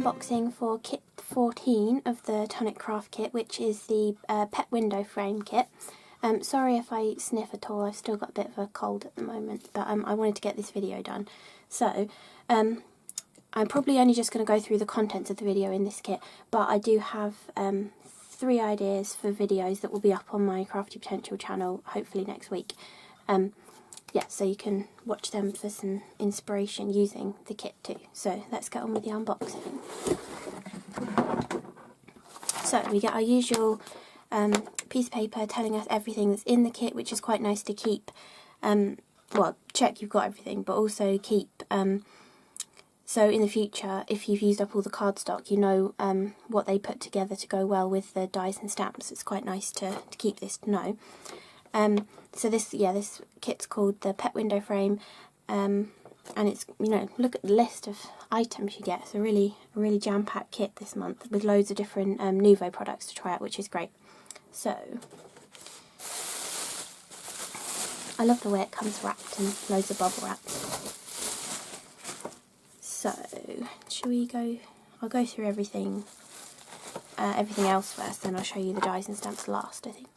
unboxing for kit 14 of the Tonic craft kit, which is the pet window frame kit. Sorry if I sniff at all, I've still got a bit of a cold at the moment, but I wanted to get this video done. So, I'm probably only just going to go through the contents of the video in this kit, but I do have 3 ideas for videos that will be up on my CRaFTi Potential channel, hopefully next week. Yeah, so you can watch them for some inspiration using the kit too. So let's get on with the unboxing. So we get our usual piece of paper telling us everything that's in the kit, which is quite nice to keep. Well, check you've got everything, but also keep. So in the future, if you've used up all the cardstock, you know what they put together to go well with the dies and stamps. It's quite nice to keep this to know. So this kit's called the Pet Window Frame, and it's, you know, look at the list of items you get. It's a really jam-packed kit this month with loads of different Nuvo products to try out, which is great. So, I love the way it comes wrapped and loads of bubble wrap. So, shall we go? I'll go through everything else first, then I'll show you the dies and stamps last, I think.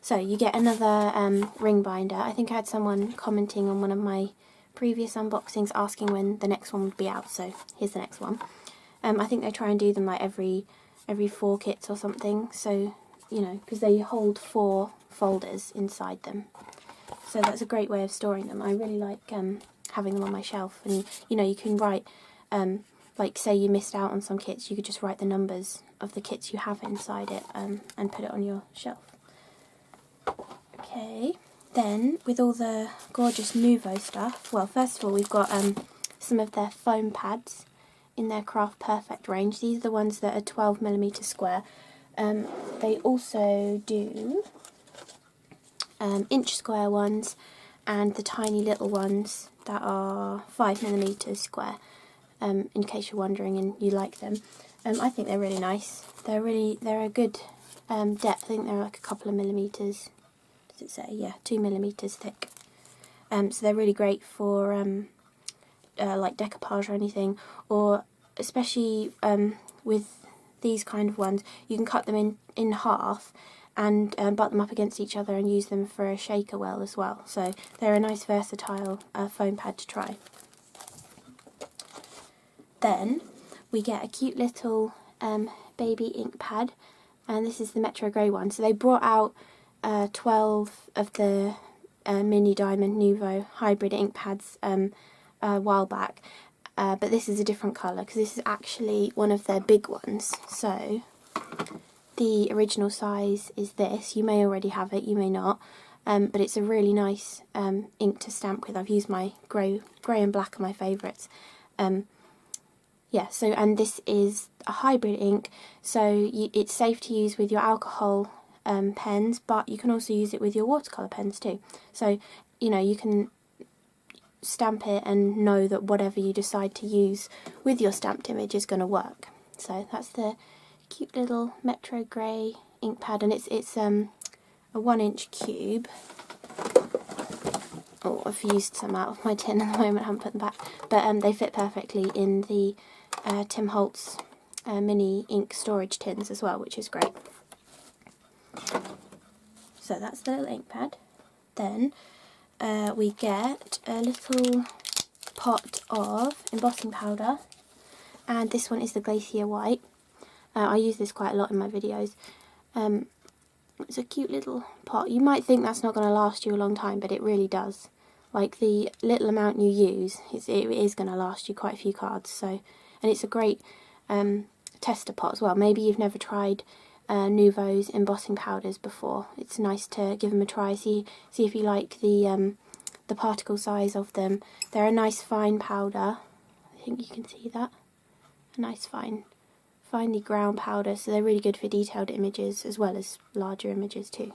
So you get another ring binder. I think I had someone commenting on one of my previous unboxings asking when the next one would be out, so here's the next one. I think they try and do them like every 4 kits or something, so, you know, because they hold 4 folders inside them. So that's a great way of storing them. I really like having them on my shelf, and, you know, you can write, like say you missed out on some kits, you could just write the numbers of the kits you have inside it and put it on your shelf. Okay, then with all the gorgeous Nuvo stuff, well, first of all we've got some of their foam pads in their Craft Perfect range. These are the ones that are 12mm square. They also do inch square ones and the tiny little ones that are 5mm square, in case you're wondering and you like them. I think they're really nice. They're a good depth. I think they're like a couple of millimetres. Does it say? Yeah, 2mm thick. So they're really great for like decoupage or anything, or especially with these kind of ones, you can cut them in half and butt them up against each other and use them for a shaker well as well. So they're a nice versatile foam pad to try. Then we get a cute little baby ink pad, and this is the Metro Grey one. So they brought out 12 of the mini diamond Nuvo hybrid ink pads a while back, but this is a different colour because this is actually one of their big ones. So the original size is this. You may already have it, you may not, but it's a really nice ink to stamp with. I've used my grey and black are my favourites. Yeah, so, and this is a hybrid ink, so it's safe to use with your alcohol pens, but you can also use it with your watercolour pens too. So, you know, you can stamp it and know that whatever you decide to use with your stamped image is going to work. So that's the cute little Metro Grey ink pad, and it's a 1-inch cube. Oh, I've used some out of my tin at the moment, I haven't put them back, but they fit perfectly in the Tim Holtz mini ink storage tins as well, which is great. So that's the little ink pad. Then we get a little pot of embossing powder, and this one is the Glacier White. I use this quite a lot in my videos. It's a cute little pot. You might think that's not going to last you a long time, but it really does. Like, the little amount you use, it is going to last you quite a few cards. So, and it's a great tester pot as well. Maybe you've never tried Nuvo's embossing powders before. It's nice to give them a try. See if you like the particle size of them. They're a nice fine powder. I think you can see that. A nice finely ground powder. So they're really good for detailed images as well as larger images too.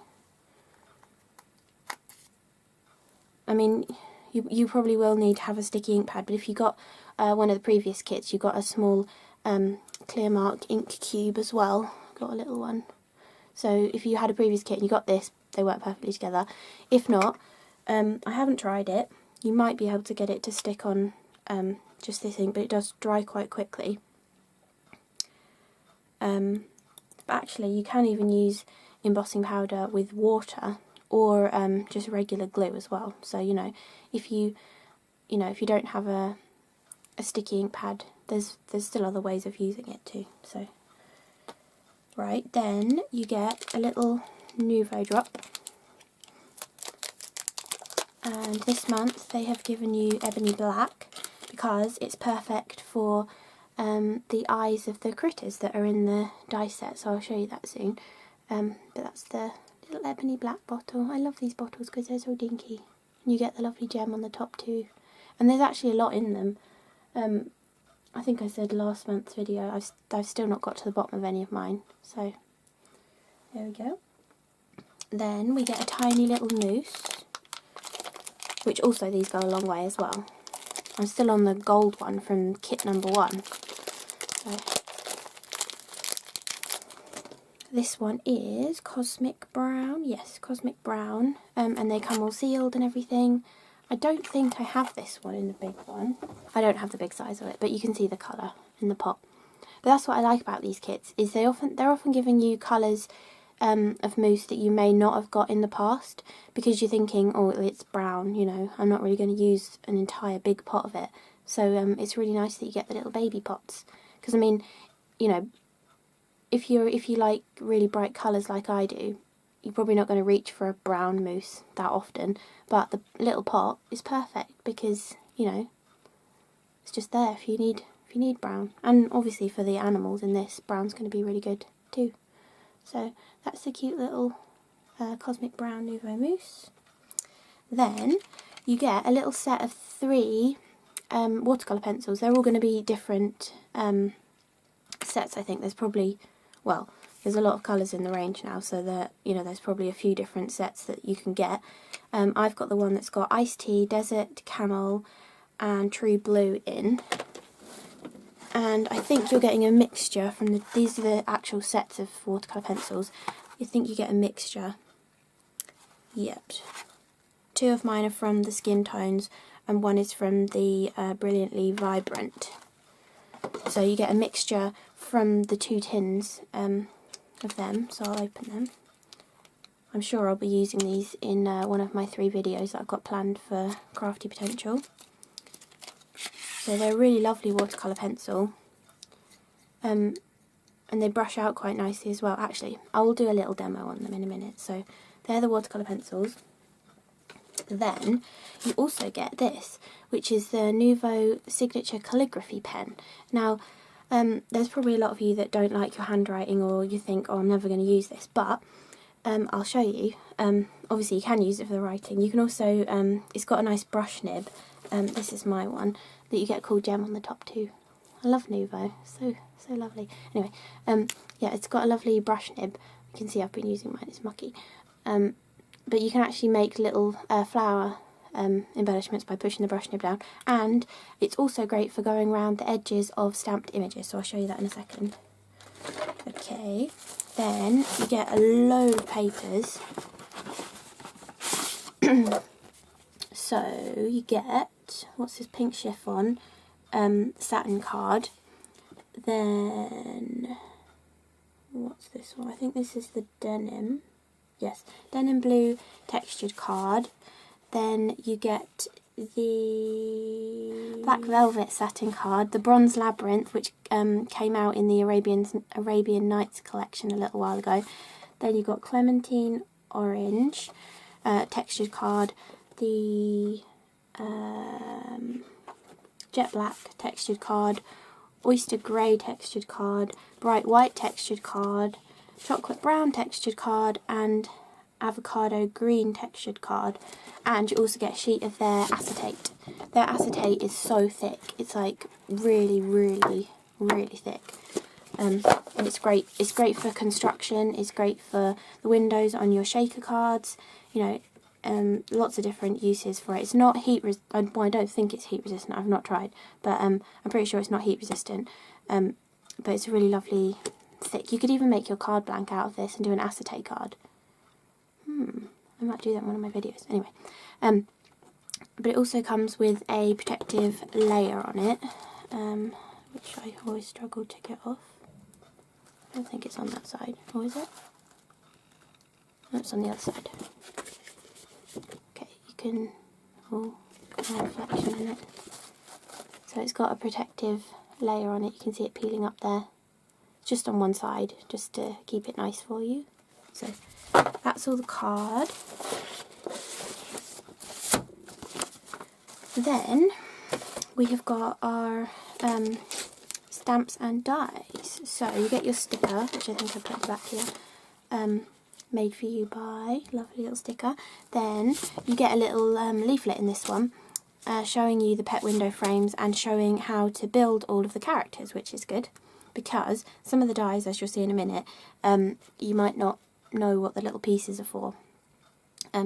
I mean, you probably will need to have a sticky ink pad, but if you got one of the previous kits, you got a small clear mark ink cube as well. Got a little one. So if you had a previous kit and you got this, they work perfectly together. If not, I haven't tried it. You might be able to get it to stick on just this ink, but it does dry quite quickly. But actually you can even use embossing powder with water or just regular glue as well. So if you don't have a sticky ink pad, there's still other ways of using it too. So right, then you get a little Nuvo drop, and this month they have given you Ebony Black because it's perfect for the eyes of the critters that are in the die set, so I'll show you that soon. But that's the little Ebony Black bottle. I love these bottles because they're so dinky. And you get the lovely gem on the top too. And there's actually a lot in them. I think I said last month's video, I've still not got to the bottom of any of mine. So there we go. Then we get a tiny little mousse, which also these go a long way as well. I'm still on the gold one from kit number 1. So this one is Cosmic Brown. Yes, Cosmic Brown. And they come all sealed and everything. I don't think I have this one in the big one. I don't have the big size of it, but you can see the colour in the pot. But that's what I like about these kits, is they're often giving you colours of mousse that you may not have got in the past, because you're thinking, oh, it's brown, I'm not really going to use an entire big pot of it. So it's really nice that you get the little baby pots, because I mean, if you like really bright colours like I do, you're probably not going to reach for a brown mousse that often, but the little pot is perfect because it's just there if you need brown. And obviously for the animals in this, brown's going to be really good too. So that's the cute little Cosmic Brown Nuvo mousse. Then you get a little set of 3 watercolour pencils. They're all going to be different sets, I think. There's probably, well, there's a lot of colours in the range now, so that there's probably a few different sets that you can get. I've got the one that's got Iced Tea, Desert, Camel and True Blue in. And I think you're getting a mixture from these are the actual sets of watercolour pencils. I think you get a mixture. Yep. 2 of mine are from the Skin Tones and 1 is from the Brilliantly Vibrant. So you get a mixture from the 2 tins of them, so I'll open them. I'm sure I'll be using these in one of my 3 videos that I've got planned for CRaFTi Potential. So they're a really lovely watercolour pencil, and they brush out quite nicely as well. Actually, I will do a little demo on them in a minute. So they're the watercolour pencils. Then you also get this, which is the Nuvo Signature Calligraphy Pen. Now, there's probably a lot of you that don't like your handwriting, or you think, oh, I'm never going to use this, but I'll show you. Obviously you can use it for the writing. You can also, it's got a nice brush nib. This is my one, that you get a cool gem on the top too. I love Nuvo, so lovely. Anyway, yeah, it's got a lovely brush nib. You can see I've been using mine, it's mucky. But you can actually make little flower embellishments by pushing the brush nib down, and it's also great for going around the edges of stamped images, so I'll show you that in a second. Okay, then you get a load of papers. So you get, what's this, pink chiffon, satin card, then what's this one? I think this is the denim. Yes, denim blue textured card. Then you get the black velvet satin card, the bronze labyrinth, which came out in the Arabian Nights collection a little while ago. Then you got clementine orange textured card, the jet black textured card, oyster grey textured card, bright white textured card, chocolate brown textured card, and avocado green textured card. And you also get a sheet of their acetate. Their acetate is so thick, it's like really thick, and it's great. It's great for construction, it's great for the windows on your shaker cards, lots of different uses for it. It's not well, I don't think it's heat resistant, I've not tried, but I'm pretty sure it's not heat resistant, but it's really lovely thick. You could even make your card blank out of this and do an acetate card. I might do that in one of my videos. Anyway, but it also comes with a protective layer on it, which I always struggle to get off. think it's on that side. Or is it? No, it's on the other side. Okay, you can... Oh, got a reflection in it. So it's got a protective layer on it. You can see it peeling up there. Just on one side, just to keep it nice for you. So that's all the card. Then we have got our stamps and dies. So you get your sticker, which I think I put at the back here, made for you by, lovely little sticker. Then you get a little leaflet in this one, showing you the pet window frames and showing how to build all of the characters, which is good, because some of the dies, as you'll see in a minute, you might not know what the little pieces are for.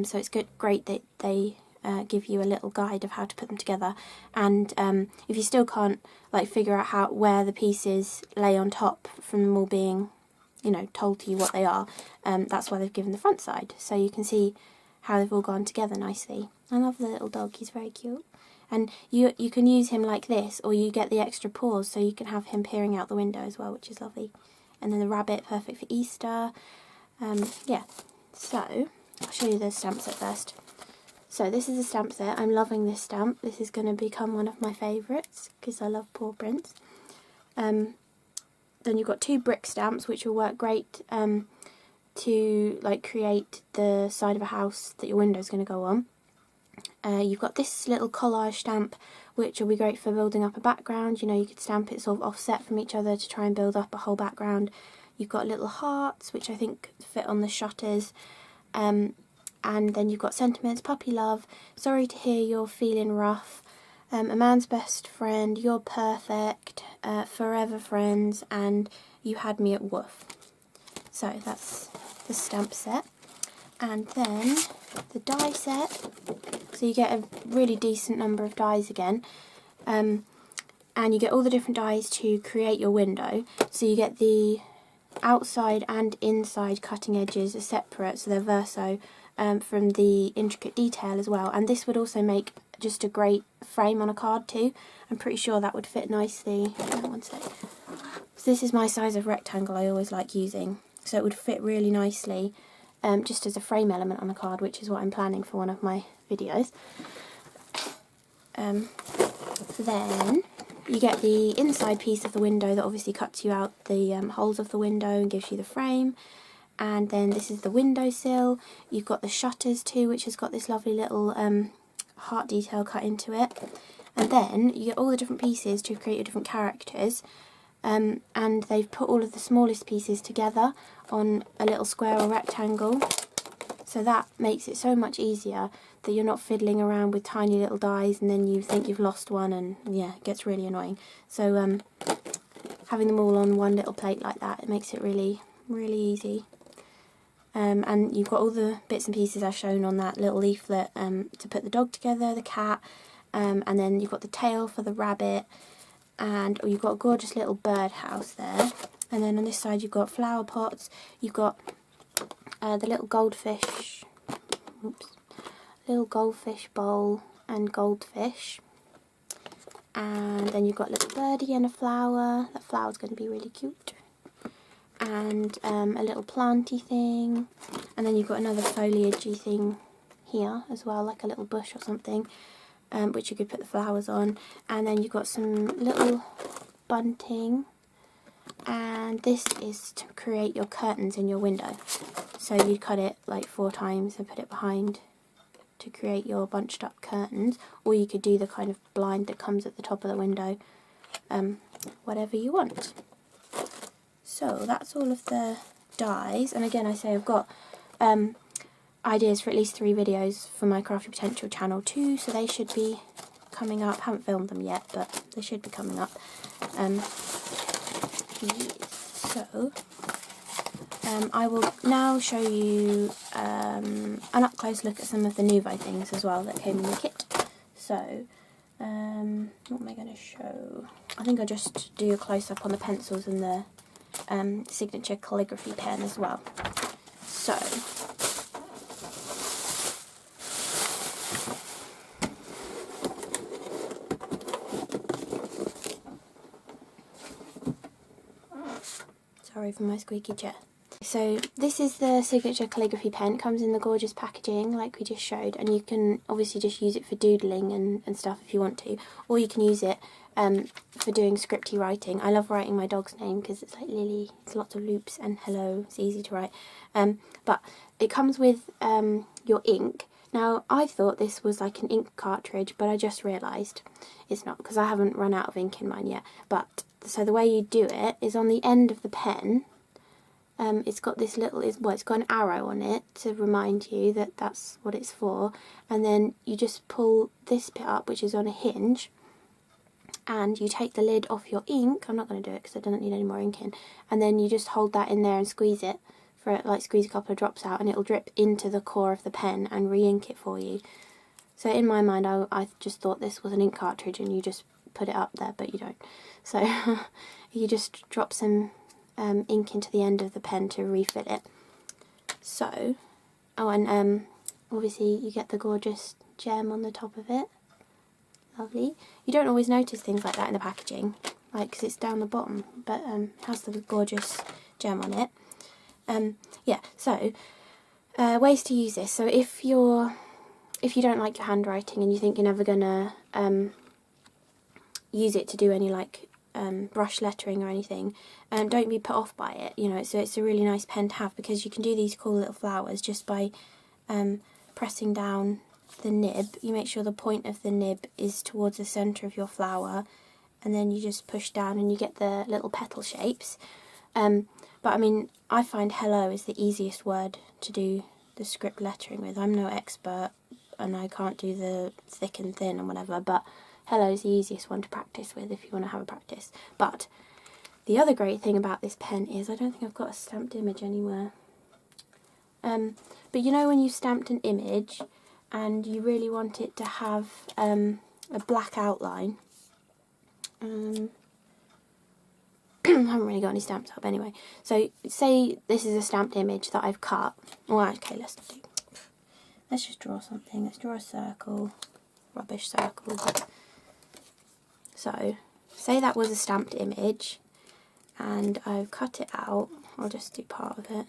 So it's great that they give you a little guide of how to put them together, and if you still can't like figure out where the pieces lay on top from them all being, you know, told to you what they are, that's why they've given the front side, so you can see how they've all gone together nicely. I love the little dog, he's very cute. And you can use him like this, or you get the extra paws, so you can have him peering out the window as well, which is lovely. And then the rabbit, perfect for Easter. Yeah, so I'll show you the stamp set first. So this is a stamp set. I'm loving this stamp. This is going to become one of my favourites because I love paw prints. Then you've got 2 brick stamps, which will work great to like create the side of a house that your window is going to go on. You've got this little collage stamp, which will be great for building up a background. You know, you could stamp it sort of offset from each other to try and build up a whole background. You've got little hearts, which I think fit on the shutters. And then you've got sentiments, puppy love, sorry to hear you're feeling rough, a man's best friend, you're perfect, forever friends, and you had me at woof. So that's the stamp set. And then the die set, so you get a really decent number of dies again, and you get all the different dies to create your window. So you get the outside and inside cutting edges are separate, so they're verso, from the intricate detail as well. And this would also make just a great frame on a card too. I'm pretty sure that would fit nicely. One sec. So this is my size of rectangle I always like using, so it would fit really nicely just as a frame element on a card, which is what I'm planning for one of my videos. Then you get the inside piece of the window that obviously cuts you out the holes of the window and gives you the frame. And then this is the windowsill. You've got the shutters too, which has got this lovely little heart detail cut into it. And then you get all the different pieces to create your different characters. And they've put all of the smallest pieces together on a little square or rectangle. So that makes it so much easier that you're not fiddling around with tiny little dies and then you think you've lost one, and yeah, it gets really annoying. So having them all on one little plate like that, it makes it really, really easy. And you've got all the bits and pieces as shown on that little leaflet to put the dog together, the cat, and then you've got the tail for the rabbit, and you've got a gorgeous little bird house there. And then on this side you've got flower pots, you've got the little goldfish, little goldfish bowl and goldfish. And then you've got a little birdie and a flower. That flower's going to be really cute. And a little planty thing. And then you've got another foliagey thing here as well, like a little bush or something, which you could put the flowers on. And then you've got some little bunting. And this is to create your curtains in your window. So you cut it like 4 times and put it behind to create your bunched up curtains, or you could do the kind of blind that comes at the top of the window, whatever you want. So that's all of the dies, and again I say I've got ideas for at least 3 videos for my CRaFTi Potential channel too, so they should be coming up. Haven't filmed them yet, but they should be coming up. So I will now show you an up-close look at some of the Nuvo things as well that came in the kit. So, what am I going to show? I think I'll just do a close-up on the pencils and the signature calligraphy pen as well. So, Sorry for my squeaky chair. So this is the signature calligraphy pen. It comes in the gorgeous packaging like we just showed, and you can obviously just use it for doodling and stuff if you want to, or you can use it for doing scripty writing. I love writing my dog's name because it's like Lily, it's lots of loops, and hello, it's easy to write. But it comes with your ink. Now I thought this was like an ink cartridge, but I just realised it's not, because I haven't run out of ink in mine yet. But so the way you do it is on the end of the pen. It's got this little, it's got an arrow on it to remind you that that's what it's for, and then you just pull this bit up, which is on a hinge, and you take the lid off your ink. I'm not going to do it because I don't need any more ink in, and then you just hold that in there and squeeze it for it, like squeeze a couple of drops out, and it'll drip into the core of the pen and re-ink it for you. So in my mind I just thought this was an ink cartridge and you just put it up there, but you don't. So you just drop some ink into the end of the pen to refill it. So, oh, and obviously you get the gorgeous gem on the top of it. Lovely. You don't always notice things like that in the packaging, like, because it's down the bottom, but it has the gorgeous gem on it. Yeah, so ways to use this. So if you don't like your handwriting and you think you're never gonna use it to do any like brush lettering or anything, don't be put off by it. You know, so it's a really nice pen to have because you can do these cool little flowers just by pressing down the nib. You make sure the point of the nib is towards the centre of your flower, and then you just push down and you get the little petal shapes. But I mean, I find hello is the easiest word to do the script lettering with. I'm no expert and I can't do the thick and thin and whatever, but hello is the easiest one to practice with if you want to have a practice. But the other great thing about this pen is I don't think I've got a stamped image anywhere. But you know when you stamped an image and you really want it to have a black outline. I haven't really got any stamps up anyway. So say this is a stamped image that I've cut. Well, okay, let's just draw something. Let's draw a circle. Rubbish circle. So say that was a stamped image and I've cut it out. I'll just do part of it.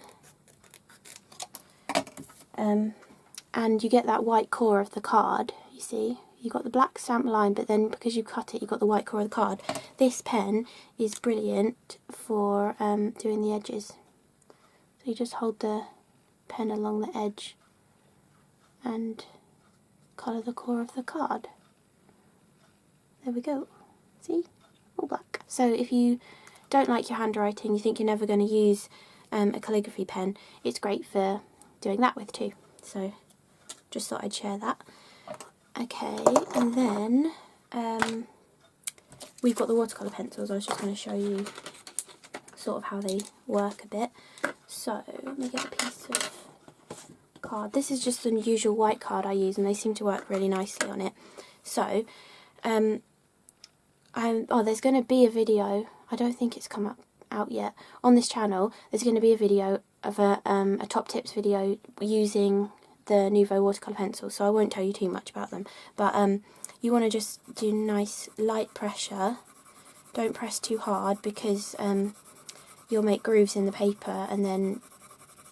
And you get that white core of the card, you see. You've got the black stamp line, but then because you cut it, you've got the white core of the card. This pen is brilliant for doing the edges. So you just hold the pen along the edge and colour the core of the card. There we go. See? All black. So if you don't like your handwriting, you think you're never going to use a calligraphy pen, it's great for doing that with too. So just thought I'd share that. Okay, and then we've got the watercolour pencils. I was just going to show you sort of how they work a bit. So let me get a piece of card. This is just the usual white card I use, and they seem to work really nicely on it. So there's going to be a video. I don't think it's come out yet on this channel. There's going to be a video of a top tips video using the Nuvo watercolour pencils, so I won't tell you too much about them, but you want to just do nice light pressure. Don't press too hard because you'll make grooves in the paper and then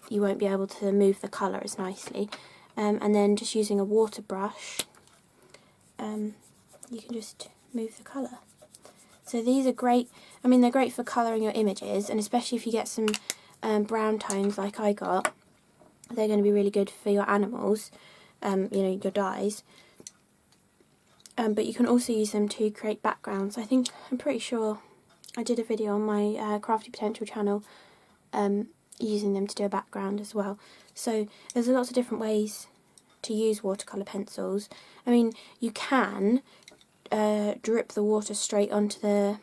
you won't be able to move the colour as nicely. And then just using a water brush, you can just move the colour. So these are great. I mean, they're great for colouring your images, and especially if you get some brown tones like I got, they're going to be really good for your animals, you know, your dyes. But you can also use them to create backgrounds. I'm pretty sure I did a video on my CRaFTi Potential channel using them to do a background as well. So there's lots of different ways to use watercolour pencils. I mean, you can drip the water straight onto the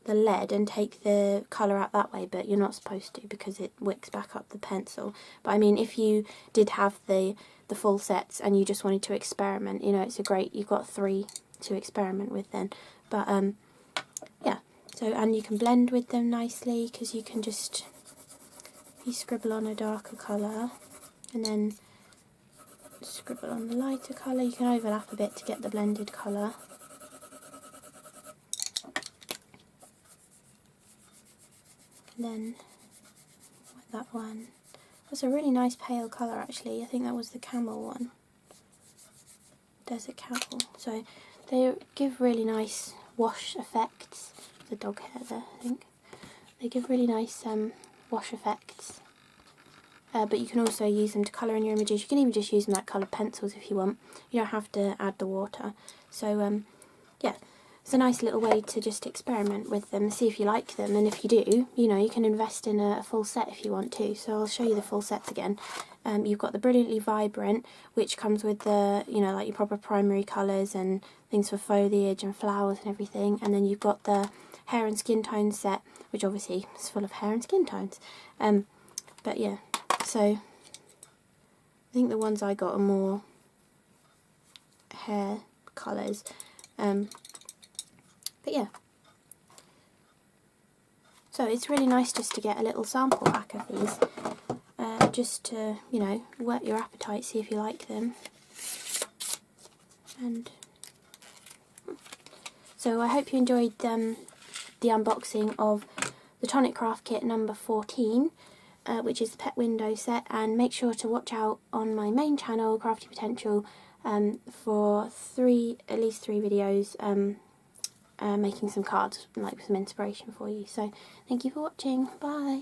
lead and take the colour out that way, but you're not supposed to because it wicks back up the pencil. But I mean, if you did have the full sets and you just wanted to experiment, you know, it's you've got 3 to experiment with then. But yeah, so, and you can blend with them nicely because you can just, you scribble on a darker colour and then scribble on the lighter colour. You can overlap a bit to get the blended colour. And then that one. That's a really nice pale colour actually. I think that was the camel one. Desert camel. So they give really nice wash effects. There's a dog hair there, I think. They give really nice wash effects. But you can also use them to colour in your images. You can even just use them like coloured pencils if you want. You don't have to add the water. So yeah, it's a nice little way to just experiment with them, see if you like them, and if you do, you know, you can invest in a full set if you want to. So I'll show you the full sets again. You've got the Brilliantly Vibrant, which comes with the, you know, like your proper primary colours and things for foliage and flowers and everything. And then you've got the Hair and Skin Tones set, which obviously is full of hair and skin tones. But yeah, so I think the ones I got are more hair colours. But yeah, so it's really nice just to get a little sample pack of these, just to, you know, whet your appetite, see if you like them. And so I hope you enjoyed the unboxing of the Tonic Craft Kit number 14, which is the Pet Window set, and make sure to watch out on my main channel, CRaFTi Potential, for at least three videos making some cards, like some inspiration for you. So thank you for watching. Bye.